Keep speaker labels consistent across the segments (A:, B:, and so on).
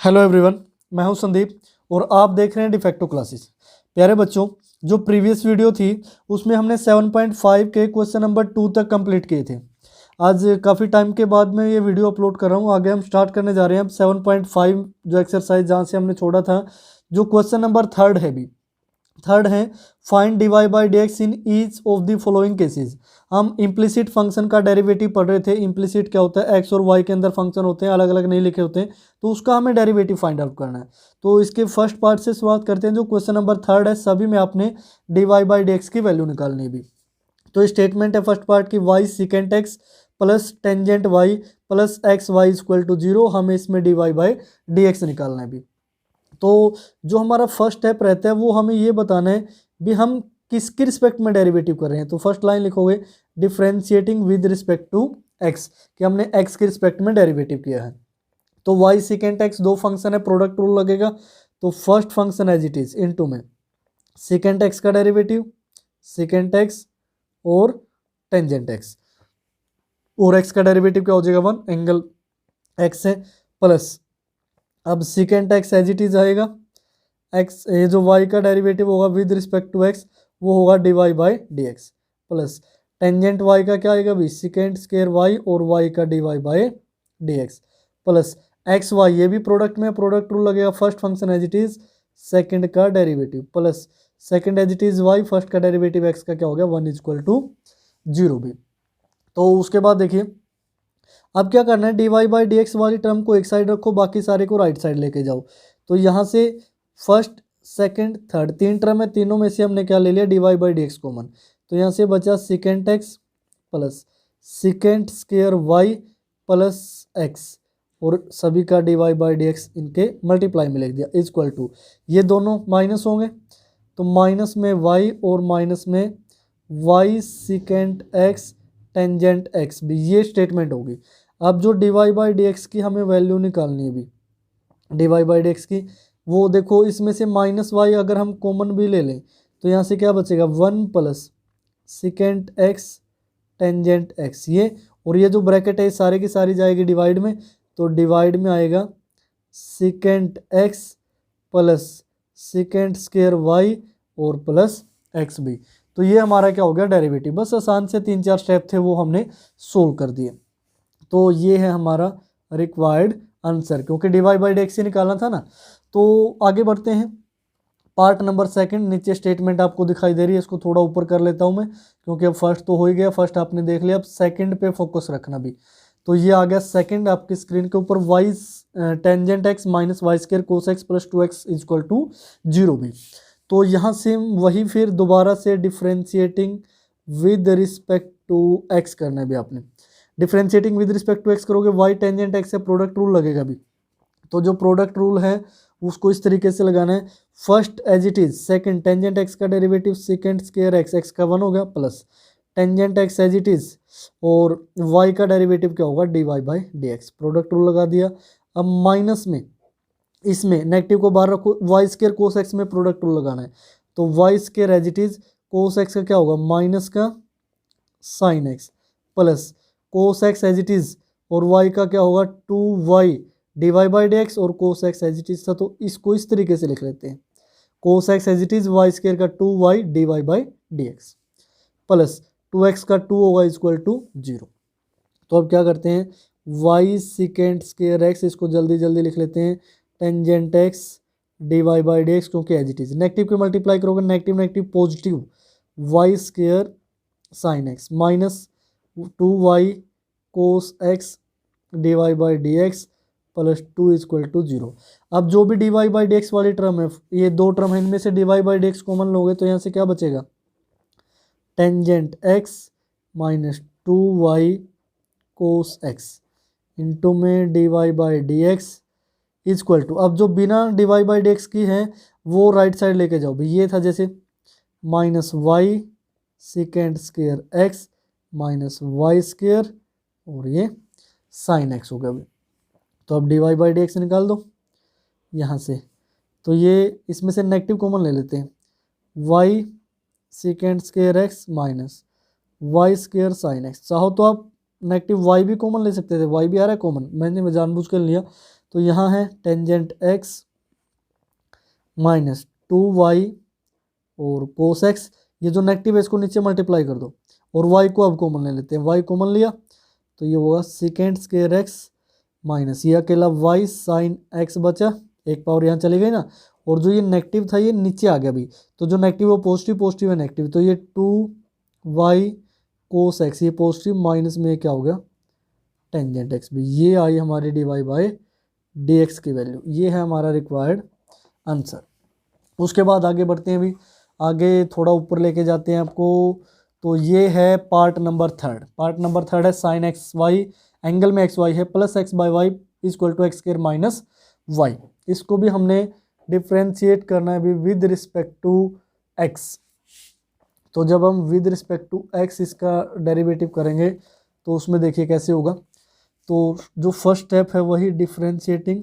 A: Hello everyone, मैं हूं संदीप और आप देख रहे हैं डिफेक्टो क्लासेस। प्यारे बच्चों, जो प्रीवियस वीडियो थी उसमें हमने 7.5 के क्वेश्चन नंबर 2 तक कंप्लीट किए थे। आज काफ़ी टाइम के बाद मैं ये वीडियो अपलोड कर रहा हूँ। आगे हम स्टार्ट करने जा रहे हैं अब 7.5 जो एक्सरसाइज जहाँ से हमने छोड़ा था, जो क्वेश्चन नंबर थर्ड है। भी थर्ड है, find D Y by D X in each of the following cases. हम इम्प्लिसिट फंक्शन का डेरिवेटिव पढ़ रहे थे। इम्प्लिसिट क्या होता है? एक्स और वाई के अंदर फंक्शन होते हैं, अलग अलग नहीं लिखे होते हैं, तो उसका हमें डेरिवेटिव फाइंड आउट करना है। तो इसके फर्स्ट पार्ट से शुरुआत करते हैं। जो क्वेश्चन नंबर थर्ड है, सभी में आपने D Y by D x की वैल्यू निकालनी है। भी तो स्टेटमेंट है फर्स्ट पार्ट की, Y secant x plus tangent Y plus x Y equal to 0। हमें इसमें D Y by D x निकालना है। भी तो जो हमारा फर्स्ट स्टेप रहता है वो हमें ये बताना है भी हम किसके रिस्पेक्ट में डेरिवेटिव कर रहे हैं। तो फर्स्ट लाइन लिखोगे differentiating with respect to X, कि हमने एक्स के रिस्पेक्ट में डेरिवेटिव किया है। तो वाई सिकेंट एक्स दो फंक्शन है, प्रोडक्ट रूल लगेगा। तो first function as it is into में सिकेंट एक्स का डेरिवेटिव, सिकेंट एक्स और टेंजेंट एक्स, और एक्स का डेरिवेटिव क्या हो जाएगा? 1 एंगल एक्स है, प्लस अब secant X as it is आएगा। एक्स ये जो वाई का डेरिवेटिव होगा विद रिस्पेक्ट टू एक्स वो होगा d Y by D x, plus tangent y का क्या आएगा? भी सिकेंट स्केयर वाई और वाई का D Y by D x, plus x y ये भी प्रोडक्ट में प्रोडक्ट रूल लगेगा। First function as it is second का derivative plus second as it is y, first का डेरिवेटिव एक्स का क्या हो गया? 1 इक्वल टू 0। भी तो उसके बाद देखिए अब क्या करना है, D Y by D x वाली टर्म को एक साइड रखो, बाकी सारे को राइट साइड लेके जाओ। तो यहाँ से फर्स्ट सेकंड थर्ड तीन टर्म है, तीनों में से हमने क्या ले लिया? D Y by D x common. तो यहाँ से बचा secant x plus secant square Y plus X, और सभी का D Y by D X इनके मल्टीप्लाई में लिख दिया इक्वल टू, ये दोनों माइनस होंगे तो माइनस में वाई और माइनस में Y secant X tangent X, भी ये स्टेटमेंट होगी। अब जो D Y by D x की हमें वैल्यू निकालनी है, भी D Y by D x की, वो देखो इसमें से माइनस वाई अगर हम कॉमन भी ले लें तो यहाँ से क्या बचेगा? 1 plus secant X tangent x, ये और ये जो ब्रैकेट है सारे की सारी जाएगी डिवाइड में। तो डिवाइड में आएगा secant x plus secant square y और प्लस एक्स भी। तो ये हमारा क्या हो गया? डेरिवेटिव। बस आसान से 3-4 स्टेप थे वो हमने सोल्व कर दिए। तो ये है हमारा रिक्वायर्ड आंसर, क्योंकि d Y by D x ही निकालना था ना। तो आगे बढ़ते हैं पार्ट नंबर सेकंड। नीचे स्टेटमेंट आपको दिखाई दे रही है, इसको थोड़ा ऊपर कर लेता हूँ मैं, क्योंकि अब फर्स्ट तो हो ही गया, फर्स्ट आपने देख लिया, अब सेकंड पे फोकस रखना। भी तो ये आ गया सेकंड आपकी स्क्रीन के ऊपर, y tangent x minus y square cos x plus 2x equal to 0। भी तो यहाँ से वही फिर दोबारा से differentiating with respect to x करना है। भी आपने differentiating with respect to x करोगे, वाई टेंजेंट एक्स से प्रोडक्ट रूल लगेगा। भी तो जो प्रोडक्ट रूल है उसको इस तरीके से लगाना है, first as it is second tangent x का derivative secant square x, x का 1 हो गया, plus tangent x as it is और वाई का डेरिवेटिव क्या होगा? D Y by D x, product rule लगा दिया। अब माइनस में इसमें नेगेटिव को बाहर रखो, वाई स्क्वायर कोस एक्स में प्रोडक्ट रूल लगाना है। तो y square as it is cos x का क्या होगा? माइनस का sine x plus cos x as it is और वाई का क्या होगा? 2y d Y by D x, और cos x as it is था तो इसको इस तरीके से लिख लेते हैं, cos x as it is y square का 2y d Y by D x plus 2x का 2 होगा इक्वल टू 0। तो अब क्या करते हैं, वाई सिकेंट स्क्वायर एक्स, इसको जल्दी जल्दी लिख लेते हैं, tangent x d Y by D x, क्योंकि एज इट इज नेगेटिव के मल्टीप्लाई करोगे, negative negative positive, y square sine x minus 2y cos x d Y by D x plus 2 equal to 0। अब जो भी D Y by D x वाली term है, ये दो टर्म है, इनमें से d Y by D x common लोगे तो यहाँ से क्या बचेगा? Tangent x minus 2y cos x into में d Y by D x equal to, अब जो बिना d Y by D x की है वो राइट साइड लेके जाओ। भाई ये था जैसे minus y secant square x minus y square और ये साइन एक्स हो गया। तो अब d Y by D x निकाल दो यहाँ से। तो ये इसमें से नेगेटिव कॉमन ले लेते हैं, y secant square x minus y square sine x. चाहो तो आप नेगेटिव वाई भी कॉमन ले सकते थे, वाई भी आ रहा है कॉमन, मैंने जानबूझ कर लिया। तो यहाँ है टेंजेंट एक्स माइनस 2y और कोस एक्स, ये जो नेगेटिव है इसको नीचे मल्टीप्लाई कर दो और y को अब कॉमन ले लेते हैं, y कॉमन लिया तो ये होगा सेकेंड स्क्वायर एक्स माइनस ये अकेला y साइन एक्स बचा, एक पावर यहाँ चली गई ना, और जो ये नेगेटिव था ये नीचे आ गया अभी, तो जो नेगेटिव वो पॉजिटिव, पॉजिटिव है नेगेटिव, तो ये 2y कोस एक्स ये पॉजिटिव माइनस में क्या हो गया टेंजेंट एक्स भी, ये आई हमारी dy बाई डी एक्स की वैल्यू, ये है हमारा रिक्वायर्ड आंसर। उसके बाद आगे बढ़ते हैं, अभी आगे थोड़ा ऊपर लेके जाते हैं आपको, तो ये है part number third. Part number third है साइन एक्स वाई, एंगल में एक्स वाई है, plus x by y equal to x square minus y. इसको भी हमने डिफ्रेंशिएट करना है अभी विद रिस्पेक्ट टू एक्स। तो जब हम विद रिस्पेक्ट टू एक्स इसका डेरिवेटिव करेंगे तो उसमें देखिए कैसे होगा। तो जो फर्स्ट स्टेप है वही differentiating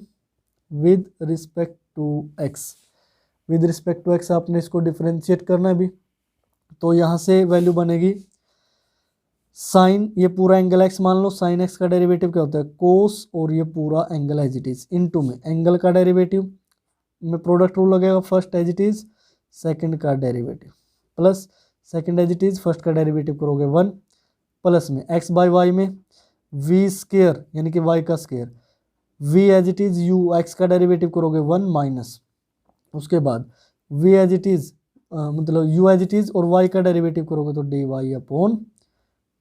A: with respect to x, with respect to x आपने इसको डिफ्रेंशिएट करना है भी। तो यहाँ से वैल्यू बनेगी साइन, ये पूरा एंगल एक्स मान लो, साइन एक्स का डेरिवेटिव क्या होता है कोस, और ये पूरा angle as it is into में एंगल का डेरिवेटिव में प्रोडक्ट रूल लगेगा, first as it is second का derivative plus second as it is first का डेरिवेटिव करोगे 1 प्लस में एक्स बाई वाई में वी स्केयर यानी कि वाई का square, v as it is u x का डेरिवेटिव करोगे 1 माइनस, उसके बाद वी एज इट इज मतलब यू एज इट इज और y का डेरिवेटिव करोगे तो d y upon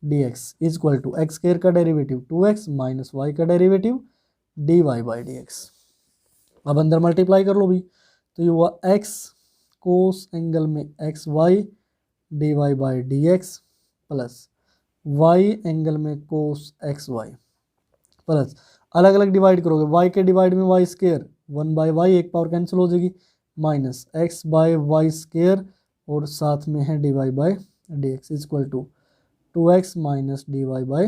A: d x equal to x square का डेरिवेटिव 2x माइनस वाई का derivative d Y by D x. अब अंदर मल्टीप्लाई कर लो भी, तो ये हुआ x कोस एंगल में x y d Y by D x plus y angle में कोस एक्स वाई प्लस अलग अलग डिवाइड करोगे, y के डिवाइड में वाई स्क्वायर 1 बाई वाई एक पावर कैंसिल हो जाएगी minus x by y square और साथ में है D Y by D x equal to 2x minus d Y by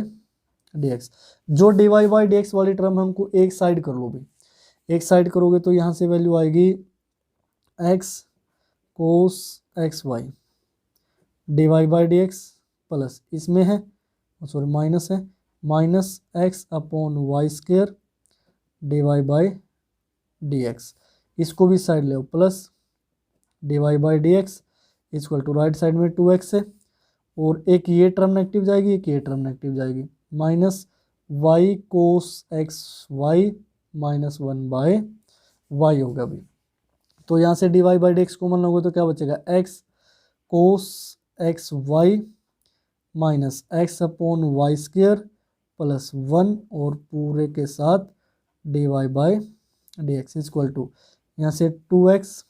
A: D x. जो D Y by D x वाली टर्म हमको एक साइड कर लो भी, एक साइड करोगे तो यहाँ से वैल्यू आएगी x cos x y d Y by D x plus इसमें है सॉरी माइनस है minus x upon y square d Y by D x, इसको भी साइड ले plus d Y by D x equal to right side में 2x है और एक ये टर्म नेगेटिव जाएगी एक ये टर्म नेगेटिव जाएगी minus y cos x y minus 1 by y होगा अभी। तो यहाँ से d Y by D x common लोगे तो क्या बचेगा x cos x y minus x upon y square plus 1 और पूरे के साथ d Y by D x equal to यहाँ से 2x।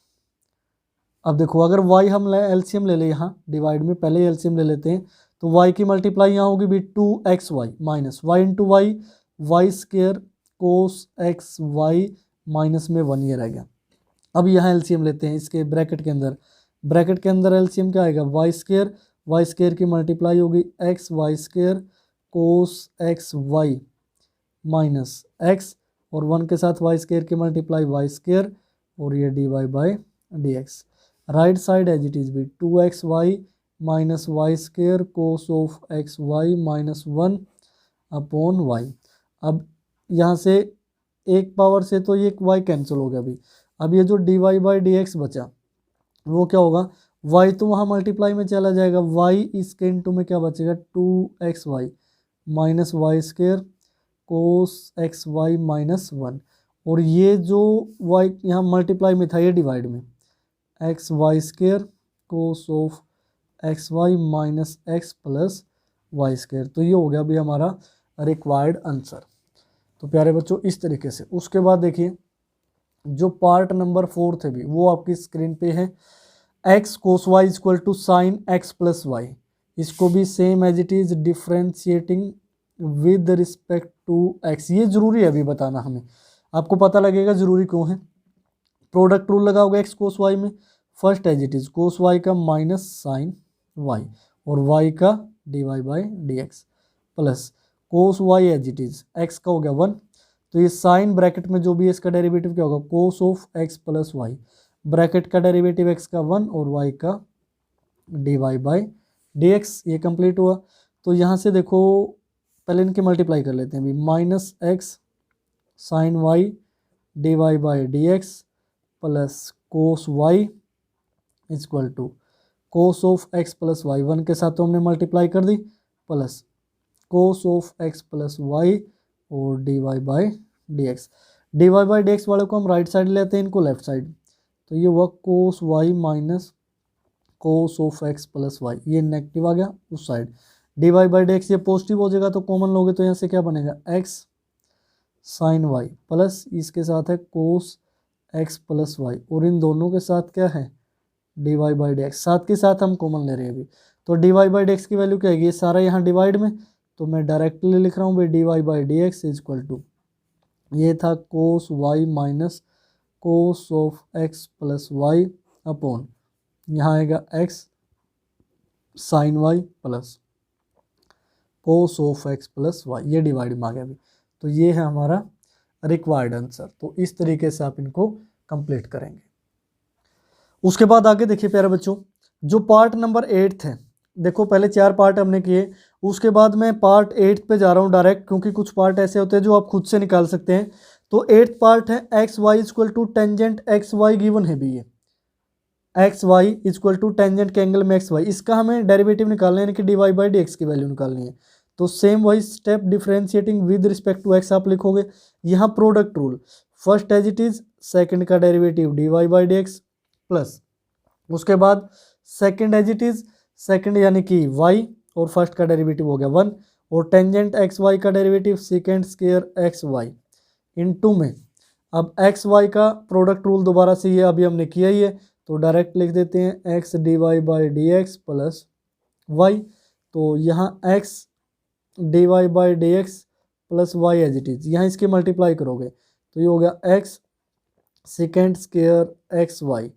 A: अब देखो अगर y हम एलसीएम ले ले यहाँ डिवाइड में, पहले एलसीएम ले लेते हैं, तो y की मल्टीप्लाई यहाँ होगी भी 2xy minus y into y y square cos x y minus में 1 ये रह गया। अब यहाँ एलसीएम लेते हैं इसके ब्रैकेट के अंदर एलसीएम क्या आएगा वाई स्क्वेयर की मल्टीप्लाई होगी x y square cos x y minus x और 1 के साथ वाई स्क्वायर की मल्टीप्लाई वाई स्क्वायर और ये d Y by D x. Right side as it is भी 2x y minus y square cos of x y minus 1 upon y. अब यहाँ से एक पावर से तो ये y कैंसिल हो गया अभी। अब ये जो D Y by D x बचा वो क्या होगा, y तो वहाँ मल्टीप्लाई में चला जाएगा, y इसके इंटू में क्या बचेगा 2x y minus y square cos x y minus 1 और ये जो y यहाँ मल्टीप्लाई में था ये डिवाइड में x y square cos of x y minus x plus y square. तो ये हो गया अभी हमारा रिक्वायर्ड आंसर। तो प्यारे बच्चों इस तरीके से उसके बाद देखिए जो पार्ट नंबर 4 है भी वो आपकी स्क्रीन पे है, x cos y equal to sine x plus y. इसको भी same as it is differentiating with respect to x. ये जरूरी है अभी बताना हमें, आपको पता लगेगा जरूरी क्यों है। प्रोडक्ट रूल लगाओगे एक्स कोस वाई में, first as it is cos y का माइनस साइन वाई और वाई का D Y by D x plus cos y as it is x का हो गया 1, तो ये साइन ब्रैकेट में जो भी है इसका डेरिवेटिव क्या होगा cos of x plus y, bracket का डेरिवेटिव एक्स का 1 और वाई का D Y by D x. ये कंप्लीट हुआ। तो यहाँ से देखो पहले इनके मल्टीप्लाई कर लेते हैं अभी, minus x sine y d Y by D x plus cos y equal to cos of x plus y, 1 के साथ तो हमने मल्टीप्लाई कर दी, plus cos of x plus y और d Y by D x. D Y by D x वाले को हम राइट साइड लेते हैं, इनको लेफ्ट साइड, तो ये हुआ cos y minus cos of x plus y, ये नेगेटिव आ गया उस side. D Y by D x ये पॉजिटिव हो जाएगा तो कॉमन लोगे तो यहाँ से क्या बनेगा एक्स साइन वाई प्लस इसके साथ है कोस एक्स प्लस वाई और इन दोनों के साथ क्या है D Y by D x, साथ के साथ हम कॉमन ले रहे हैं अभी। तो d Y by D x की वैल्यू क्या आएगी, ये सारा यहाँ डिवाइड में, तो मैं डायरेक्टली लिख रहा हूँ भाई d Y by D x is equal to, ये था cos y minus cos of x plus y upon यहाँ आएगा x sine y plus cos of x plus y, ये डिवाइड में आ गया अभी। तो ये है हमारा रिक्वायर्ड आंसर। तो इस तरीके से आप इनको कंप्लीट करेंगे। उसके बाद आगे देखिए प्यारे बच्चों, जो पार्ट नंबर 8 है, देखो पहले 4 पार्ट हमने किए, उसके बाद मैं पार्ट 8 पे जा रहा हूँ डायरेक्ट, क्योंकि कुछ पार्ट ऐसे होते हैं जो आप खुद से निकाल सकते हैं। तो 8th पार्ट है x Y equal to tangent x y given है भी, ये x Y equal to tangent के एंगल में एक्स वाई, इसका हमें डेरिवेटिव निकालना है, यानी कि d Y by D x की वैल्यू निकालनी है। तो सेम वही step, differentiating with respect to x आप लिखोगे, यहाँ product rule, first as it is, second का derivative d Y by D x plus उसके बाद second as it is, second यानी कि y और फर्स्ट का डेरिवेटिव हो गया 1 और टेंजेंट एक्स वाई का derivative secant square x y into में। अब एक्स वाई का प्रोडक्ट रूल दोबारा से ये अभी हमने किया ही है, तो डायरेक्ट लिख देते हैं x d Y by D x plus y. तो यहाँ x d Y by D x plus y as it is, यहाँ इसकी मल्टीप्लाई करोगे तो ये हो गया x secant square x y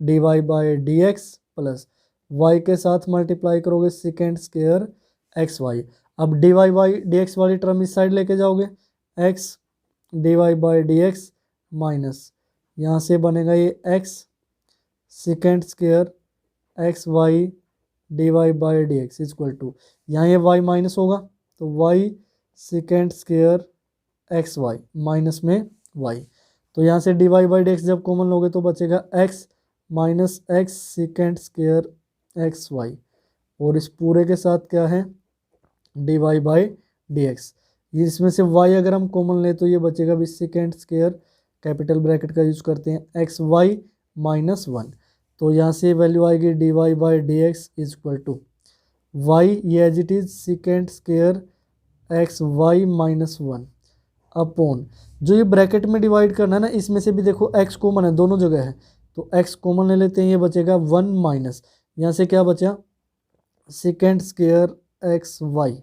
A: d Y by D x plus y के साथ मल्टीप्लाई करोगे सेकेंड स्क्वायर एक्स वाई। अब d Y by D x वाली टर्म इस साइड लेके जाओगे, x d Y by D x minus यहाँ से बनेगा ये x secant square x y d Y by D x equal to, यहाँ ये वाई माइनस होगा तो y secant square x y minus में वाई। तो यहाँ से d Y by D x जब कॉमन लोगे तो बचेगा x minus x secant square x y और इस पूरे के साथ क्या है D Y by D x. इसमें से वाई अगर हम कॉमन लें तो ये बचेगा भी सेकेंड स्क्वायर, कैपिटल ब्रैकेट का यूज करते हैं, एक्स वाई माइनस 1। तो यहाँ से वैल्यू आएगी d Y by D x is equal to y ये as it is second square x y minus 1 upon जो ये ब्रैकेट में डिवाइड करना है ना, इसमें से भी देखो एक्स कॉमन है, दोनों जगह है, तो एक्स कॉमन ले लेते हैं, ये बचेगा 1 माइनस यहाँ से क्या बचा सेकेंड स्क्वायर एक्स वाई।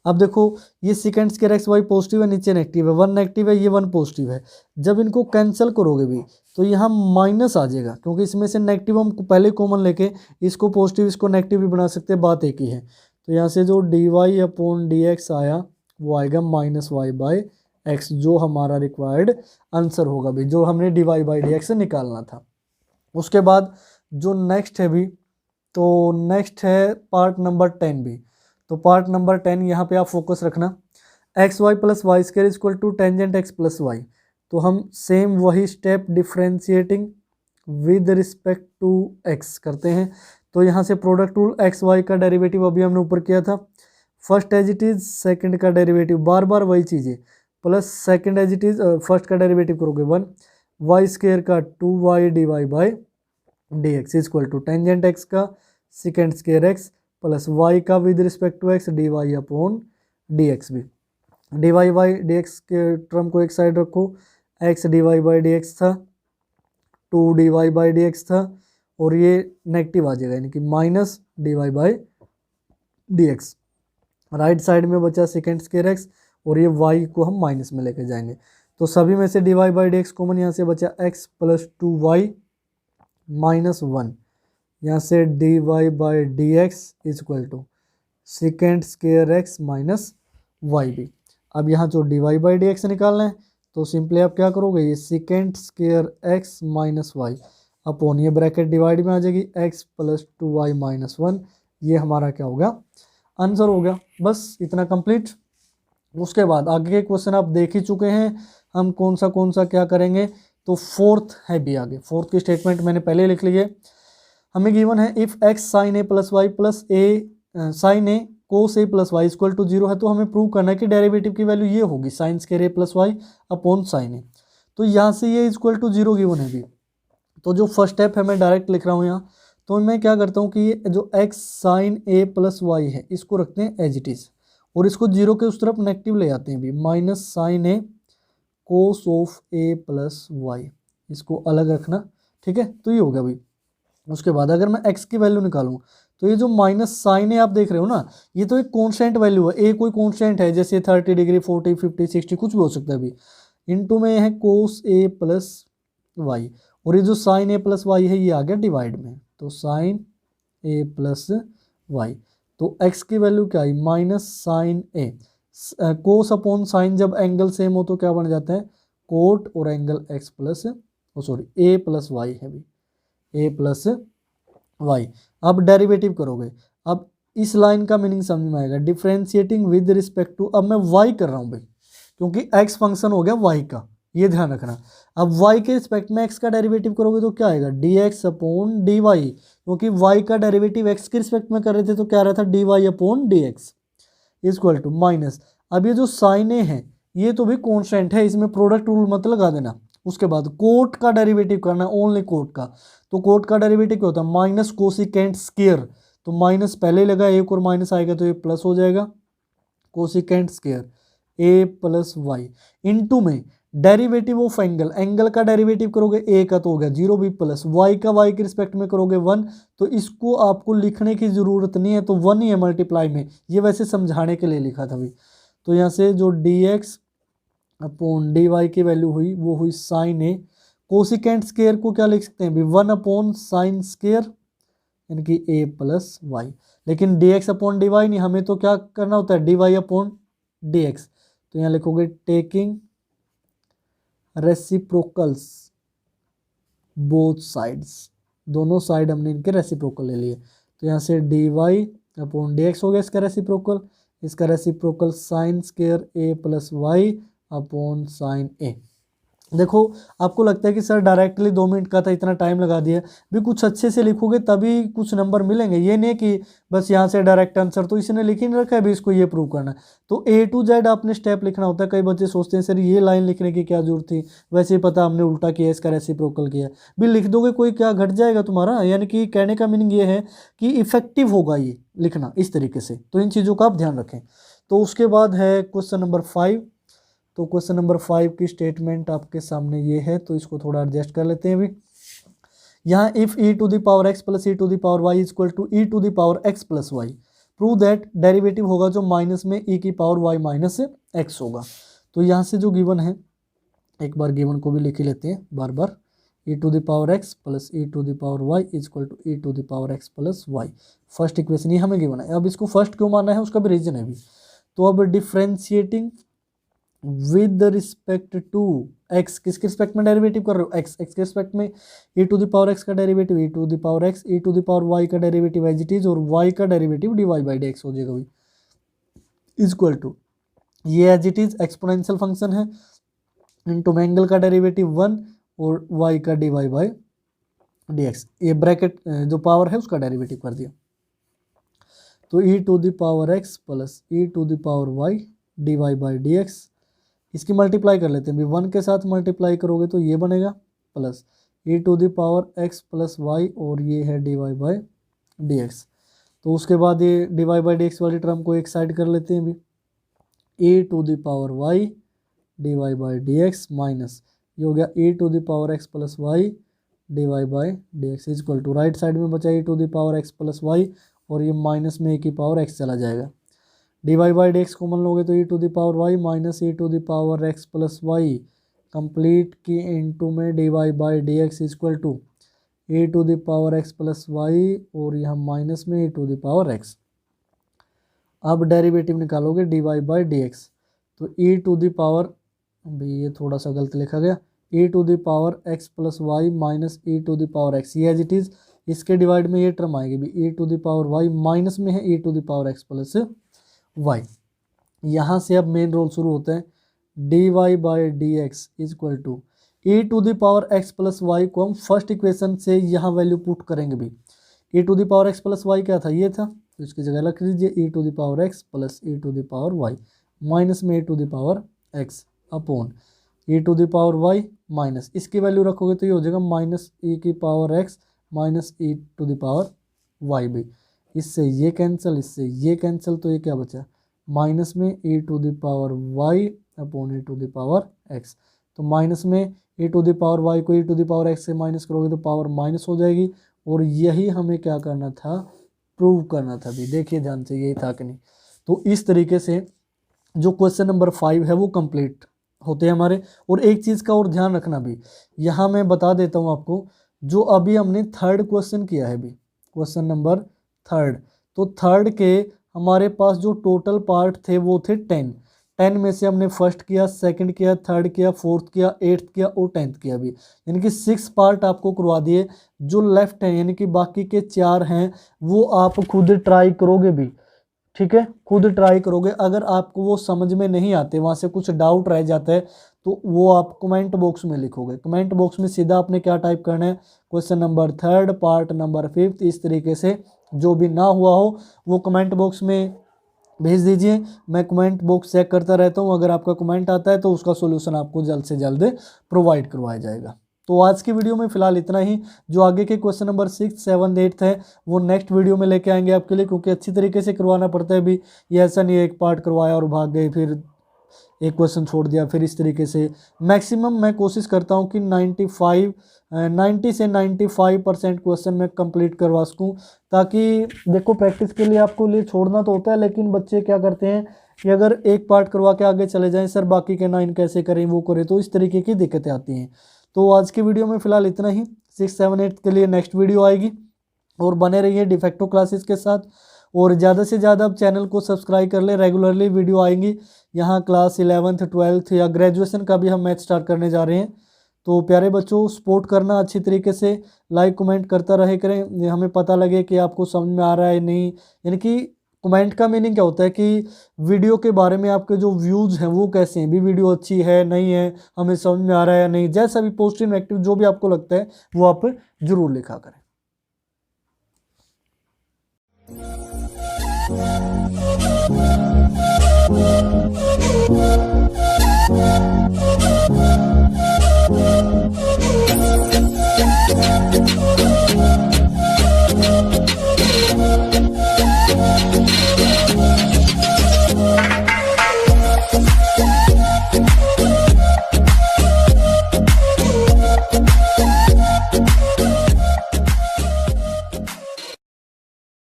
A: अब देखो ये secant square x y positive है, नीचे नेगेटिव है, 1 नेगेटिव है, ये 1 पॉजिटिव है। जब इनको कैंसिल करोगे भी तो यहाँ माइनस आ जाएगा, क्योंकि इसमें से नेगेटिव हम पहले कॉमन लेके इसको पॉजिटिव इसको नेगेटिव भी बना सकते हैं, बात एक ही है। तो यहाँ से जो D y upon d x आया वो आएगा माइनस वाई बाई एक्स, जो हमारा रिक्वायर्ड आंसर होगा भी, जो हमने d Y by D x से निकालना था। उसके बाद जो नेक्स्ट है भी, तो नेक्स्ट है पार्ट नंबर 10 भी। तो पार्ट नंबर 10 यहाँ पे आप फोकस रखना, x y plus y square equal to tangent x plus y. तो हम सेम वही step differentiating with respect to x करते हैं। तो यहाँ से प्रोडक्ट रूल एक्स वाई का डेरिवेटिव अभी हमने ऊपर किया था, first as it is second का डेरिवेटिव बार बार वही चीज़ें plus second as it is first का डेरिवेटिव करोगे 1 वाई स्क्वायर का 2 y d Y by D x equal to tangent x का second square x plus y का with respect to x d y upon d x भी। D Y by D x के term को एक side रखो, x d Y by D x था, 2 d Y by D x था और ये नेगेटिव आ जाएगा, यानी कि minus d Y by D x. Right side में बचा सेकेंड स्क्वायर एक्स और ये वाई को हम माइनस में लेके जाएंगे। तो सभी में से d Y by D x common, यहाँ से बचा एक्स प्लस 2 वाई माइनस 1, यहाँ से d Y by D x is equal to secant square x minus y भी। अब यहाँ जो D Y by D x निकालना है तो सिंपली आप क्या करोगे, ये secant square x minus y upon ये ब्रैकेट डिवाइड में आ जाएगी एक्स प्लस 2 वाई माइनस 1, ये हमारा क्या होगा आंसर हो गया। बस इतना कंप्लीट। उसके बाद आगे के क्वेश्चन आप देख ही चुके हैं, हम कौन सा क्या करेंगे, तो फोर्थ है बी आगे। फोर्थ की स्टेटमेंट मैंने पहले लिख ली है। हमें गिवन है if x sine a plus y plus a sine a cos a plus y equal to 0 है, तो हमें प्रूव करना है कि डेरिवेटिव की वैल्यू ये होगी sign square a plus y upon sine ए। तो यहाँ से ये इक्वल टू 0 गिवन है भी। तो जो फर्स्ट स्टेप है मैं डायरेक्ट लिख रहा हूँ यहाँ। तो मैं क्या करता हूँ कि ये जो x sine a plus Y है इसको रखते हैं एज इट इज़, और इसको 0 के उस तरफ नेगेटिव ले आते हैं भी, minus sine a cos of a plus y, इसको अलग रखना। ठीक है, तो ये हो गया भाई। उसके बाद अगर मैं x की वैल्यू निकालूं तो ये जो माइनस साइन है आप देख रहे हो ना, ये तो एक कॉन्स्टेंट वैल्यू है, ए कोई कॉन्स्टेंट है, जैसे 30 डिग्री 40 50 60 कुछ भी हो सकता है अभी। इनटू में है कोस ए प्लस वाई, और ये जो साइन ए प्लस वाई है ये आ गया डिवाइड में, तो साइन ए प्लस वाई। तो x की वैल्यू क्या आई, minus sine a cos upon sine, जब एंगल सेम हो तो क्या बन जाता है कोट, और एंगल x प्लस ए प्लस वाई है भी, ए प्लस वाई। अब डेरिवेटिव करोगे, अब इस लाइन का मीनिंग समझ में आएगा, डिफ्रेंशिएटिंग विद रिस्पेक्ट टू, अब मैं वाई कर रहा हूँ भाई, क्योंकि एक्स फंक्शन हो गया वाई का, ये ध्यान रखना। अब वाई के रिस्पेक्ट में एक्स का डेरिवेटिव करोगे तो क्या आएगा, d x upon d y, क्योंकि वाई का डेरिवेटिव एक्स के रिस्पेक्ट में कर रहे थे तो क्या रहा था d y upon d x equal to minus. अब ये जो साइन ए है ये तो भी कॉन्स्टेंट है, इसमें प्रोडक्ट रूल मत लगा देना। उसके बाद कोट का डेरिवेटिव करना है, ओनली कोट का। तो कोट का डेरिवेटिव क्या होता है, माइनस कोसिकेंट स्क्वायर, तो माइनस पहले लगा, एक और माइनस आएगा तो ये प्लस हो जाएगा, cosecant square a plus Y into में डेरिवेटिव ऑफ एंगल, एंगल का डेरिवेटिव करोगे ए का तो हो गया 0 भी, प्लस वाई का वाई के रिस्पेक्ट में करोगे 1, तो इसको आपको लिखने की ज़रूरत नहीं है, तो 1 ही है मल्टीप्लाई में, ये वैसे समझाने के लिए लिखा था भाई। तो यहाँ से जो d x upon d y की वैल्यू हुई वो हुई साइन ए, कोसिकेंट स्क्वायर को क्या लिख सकते हैं भी 1 अपॉन साइन स्क्वायर यानी कि ए प्लस वाई, लेकिन d x upon d y नहीं, हमें तो क्या करना होता है D y upon d x. तो यहाँ लिखोगे टेकिंग रेसिप्रोकल्स बोथ साइड्स, दोनों साइड हमने इनके रेसिप्रोकल ले लिए, तो यहाँ से d y upon d x हो गया इसका रेसिप्रोकल, इसका reciprocal sine square a plus y upon sine a. देखो आपको लगता है कि सर डायरेक्टली 2 मिनट का था, इतना टाइम लगा दिया, भी कुछ अच्छे से लिखोगे तभी कुछ नंबर मिलेंगे, ये नहीं कि बस यहाँ से डायरेक्ट आंसर, तो इसने लिख ही नहीं रखा है भी इसको ये प्रूव करना है। तो ए टू जेड आपने स्टेप लिखना होता है। कई बच्चे सोचते हैं सर ये लाइन लिखने की क्या जरूरत थी, वैसे ही पता हमने उल्टा किया, इसका रेसिप्रोकल किया, भी लिख दोगे कोई क्या घट जाएगा तुम्हारा, यानी कि कहने का मीनिंग ये है कि इफेक्टिव होगा ये लिखना इस तरीके से। तो इन चीज़ों का आप ध्यान रखें। तो उसके बाद है क्वेश्चन नंबर 5। तो क्वेश्चन नंबर 5 की स्टेटमेंट आपके सामने ये है, तो इसको थोड़ा एडजस्ट कर लेते हैं अभी। यहाँ if e to the power x plus e to the power y equal to e to the power x plus y, prove that derivative होगा जो माइनस में e की पावर y माइनस x होगा। तो यहाँ से जो गिवन है, एक बार गिवन को भी लिख ही लेते हैं बार बार, e to the power x plus e to the power y equal to e to the power x plus y. First equation ये हमें गिवन है। अब इसको फर्स्ट क्यों माना है उसका भी रीजन है अभी। तो अब differentiating with respect to x, किसके रिस्पेक्ट में डेरिवेटिव कर रहे हो x, x के रिस्पेक्ट में e to the power x का derivative e to the power x, e to the power y का डेरिवेटिव एज इट इज, और y का डेरिवेटिव dy बाई dx हो जाएगा भाई इक्वल टू, ये as it is exponential function है, into में एंगल का डेरिवेटिव 1 और y का dy बाई dx, ये ब्रैकेट जो पावर है उसका डेरिवेटिव कर दिया। तो e to the power x plus e to the power y dy by dx, इसकी मल्टीप्लाई कर लेते हैं भी 1 के साथ मल्टीप्लाई करोगे तो ये बनेगा plus e to the power x plus y, और ये है dy बाई dx। तो उसके बाद ये dy बाई dx वाली टर्म को एक साइड कर लेते हैं भी, e to the power y dy by dx minus ये हो गया e to the power x plus y dy by dx equal to, right side में बचा e to the power x plus y, और ये माइनस में e की power x चला जाएगा, dy बाई dx कॉमन लोगे तो e to the power y minus e to the power x plus y complete की इनटू में dy by dx equal to e to the power x plus y, और यहाँ minus में e to the power x। अब derivative निकालोगे dy by dx, तो e to the power, भी ये थोड़ा सा गलत लिखा गया, e to the power x plus y minus e to the power x, ये एज इट इज़, इसके डिवाइड में ये टर्म आएगी भी e to the power y minus में है e to the power x plus y. यहाँ से अब मेन रोल शुरू होता है D Y by D x is equal to e to the power x plus y को हम फर्स्ट इक्वेशन से यहाँ वैल्यू पुट करेंगे भी। E to the power x plus y क्या था, ये था, तो इसकी जगह रख लीजिए e to the power x plus e to the power y minus में e to the power x upon e to the power y minus इसकी वैल्यू रखोगे तो ये हो जाएगा माइनस ई की power x minus e to the power y भी। इससे ये कैंसिल, इससे ये कैंसिल, तो ये क्या बचा माइनस में e to the power y upon e to the power x. तो माइनस में e to the power y को e to the power x से माइनस करोगे तो पावर माइनस हो जाएगी। और यही हमें क्या करना था, प्रूव करना था भी। देखिए ध्यान से, यही था कि नहीं। तो इस तरीके से जो क्वेश्चन नंबर 5 है वो कंप्लीट होते हैं हमारे। और एक चीज़ का और ध्यान रखना भी, यहाँ मैं बता देता हूँ आपको, जो अभी हमने थर्ड क्वेश्चन किया है भी, क्वेश्चन नंबर थर्ड, तो थर्ड के हमारे पास जो टोटल पार्ट थे वो थे 10 में से हमने फर्स्ट किया, सेकंड किया, थर्ड किया, फोर्थ किया, 8th किया और 10th किया भी, यानी कि 6 पार्ट आपको करवा दिए। जो लेफ्ट हैं यानी कि बाकी के 4 हैं वो आप खुद ट्राई करोगे भी, ठीक है, खुद ट्राई करोगे। अगर आपको वो समझ में नहीं आते, वहाँ से कुछ डाउट रह जाता है, तो वो आप कमेंट बॉक्स में लिखोगे। कमेंट बॉक्स में सीधा आपने क्या टाइप करना है, question number third part number 5, इस तरीके से जो भी ना हुआ हो वो कमेंट बॉक्स में भेज दीजिए। मैं कमेंट बॉक्स चेक करता रहता हूँ, अगर आपका कमेंट आता है तो उसका सोल्यूशन आपको जल्द से जल्द प्रोवाइड करवाया जाएगा। तो आज की वीडियो में फिलहाल इतना ही। जो आगे के क्वेश्चन नंबर 6, 7, 8 है वो नेक्स्ट वीडियो में लेके आएंगे आपके लिए, क्योंकि अच्छी तरीके से करवाना पड़ता है भी। ये ऐसा नहीं है एक पार्ट करवाया और भाग गए, फिर एक क्वेश्चन छोड़ दिया, फिर इस तरीके से। मैक्सिमम मैं कोशिश करता हूँ कि 90 से 95% क्वेश्चन मैं कंप्लीट करवा सकूँ, ताकि देखो प्रैक्टिस के लिए आपको लिए छोड़ना तो होता है, लेकिन बच्चे क्या करते हैं कि अगर एक पार्ट करवा के आगे चले जाएं, सर बाकी के 9 कैसे करें, वो करें, तो इस तरीके की दिक्कतें आती हैं। तो आज की वीडियो में फिलहाल इतना ही। 6, 7, 8 के लिए नेक्स्ट वीडियो आएगी, और बने रहिए डिफेक्टो क्लासेस के साथ। और ज़्यादा से ज़्यादा आप चैनल को सब्सक्राइब कर ले, रेगुलरली वीडियो आएंगी। यहाँ क्लास 11th, 12th या ग्रेजुएशन का भी हम मैथ स्टार्ट करने जा रहे हैं। तो प्यारे बच्चों, सपोर्ट करना अच्छी तरीके से, लाइक कमेंट करता रहे करें, हमें पता लगे कि आपको समझ में आ रहा है नहीं। यानी कि कमेंट का मीनिंग क्या होता है कि वीडियो के बारे में आपके जो व्यूज़ हैं वो कैसे हैं भी, वीडियो अच्छी है नहीं है, हमें समझ में आ रहा है या नहीं, जैसा भी पॉजिटिव नेगेटिव जो भी आपको लगता है वो आप ज़रूर लिखा करें।